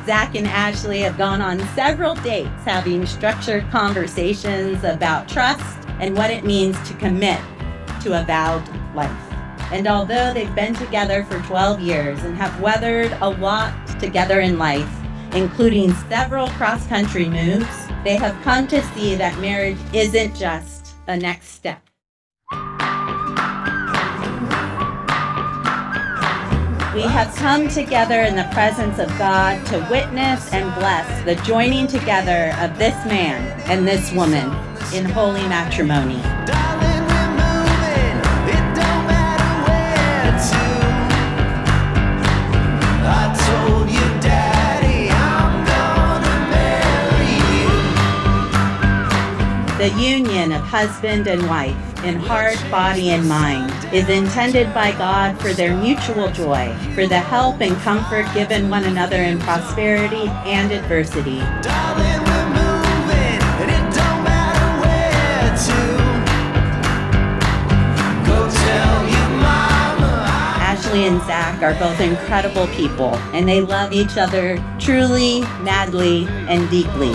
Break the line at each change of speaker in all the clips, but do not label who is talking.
Zach and Ashley have gone on several dates, having structured conversations about trust and what it means to commit to a vowed life. And although they've been together for 12 years and have weathered a lot together in life, including several cross-country moves, they have come to see that marriage isn't just a next step. We have come together in the presence of God to witness and bless the joining together of this man and this woman in holy matrimony. The union of husband and wife in heart, body, and mind is intended by God for their mutual joy, for the help and comfort given one another in prosperity and adversity.
Darling, we're moving, and it don't matter where to. Go tell your mama.
Ashley and Zach are both incredible people, and they love each other truly, madly, and deeply.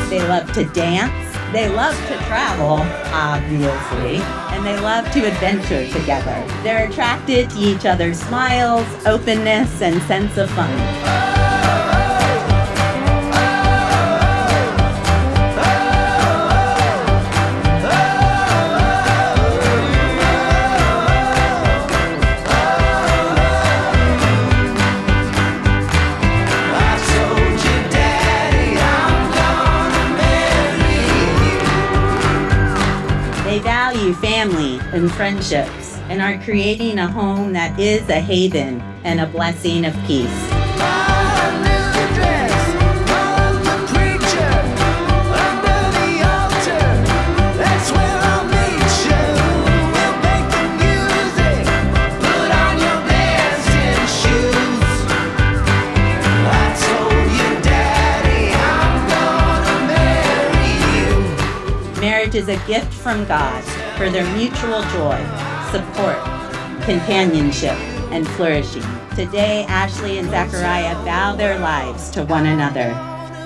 They love to dance, they love to travel, obviously, and they love to adventure together. They're attracted to each other's smiles, openness, and sense of fun. They value family and friendships and are creating a home that is a haven and a blessing of peace. Marriage is a gift from God for their mutual joy, support, companionship, and flourishing. Today, Ashley and Zachariah vow their lives to one another.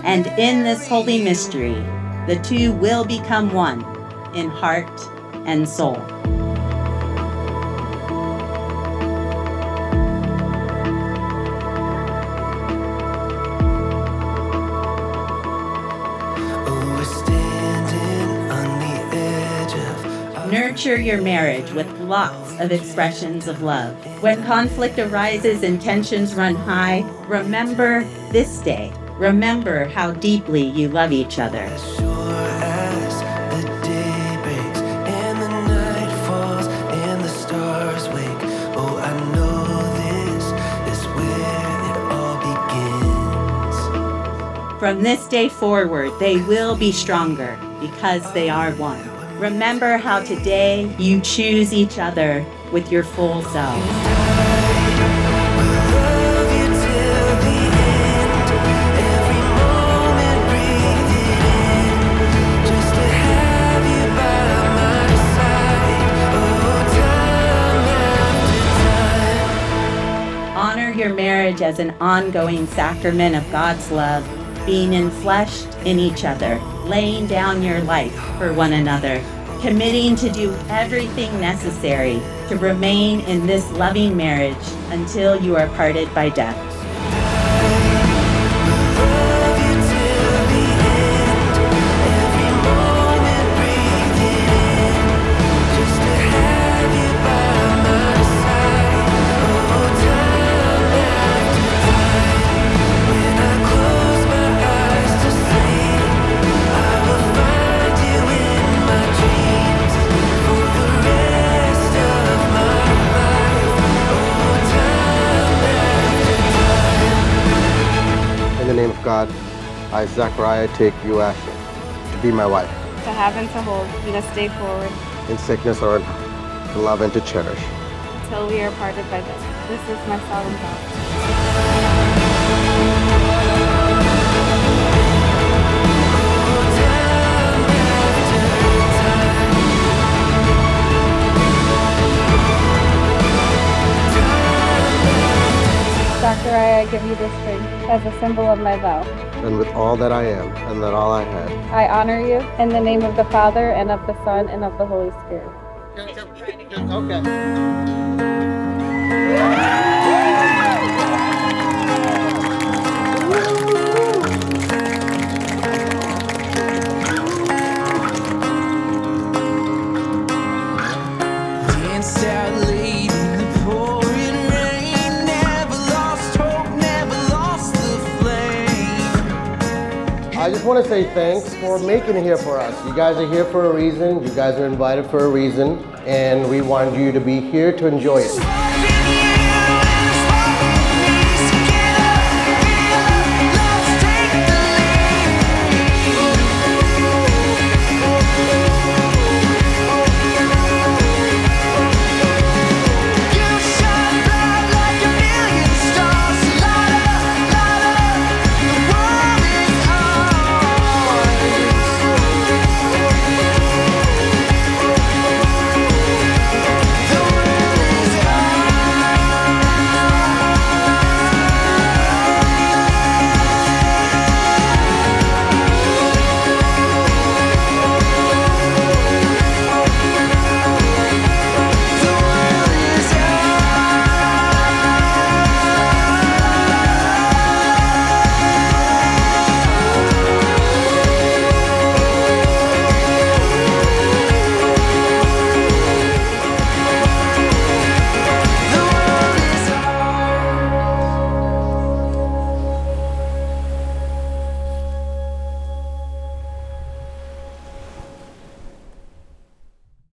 And in this holy mystery, the two will become one in heart and soul. Nurture your marriage with lots of expressions of love. When conflict arises and tensions run high, remember this day. Remember how deeply you love each other. From this day forward, they will be stronger because they are one. Remember how today you choose each other with your full self. Honor your marriage as an ongoing sacrament of God's love, being enfleshed in each other, laying down your life for one another, committing to do everything necessary to remain in this loving marriage until you are parted by death.
In the name of God, I, Zachariah, take you, Ashley, to be my wife.
To have and to hold, and to stay forward.
In sickness or in health, to love and to cherish.
Until we are parted by death. This is my solemn vow. I give you this ring as a symbol of my vow.
And with all that I am and that all I had.
I honor you in the name of the Father, and of the Son, and of the Holy Spirit.
Okay.
Danced out late in the pouring rain. Never lost hope, never lost the flame.
I just want to say thanks for making it here for us. You guys are here for a reason. You guys are invited for a reason. And we wanted you to be here to enjoy it.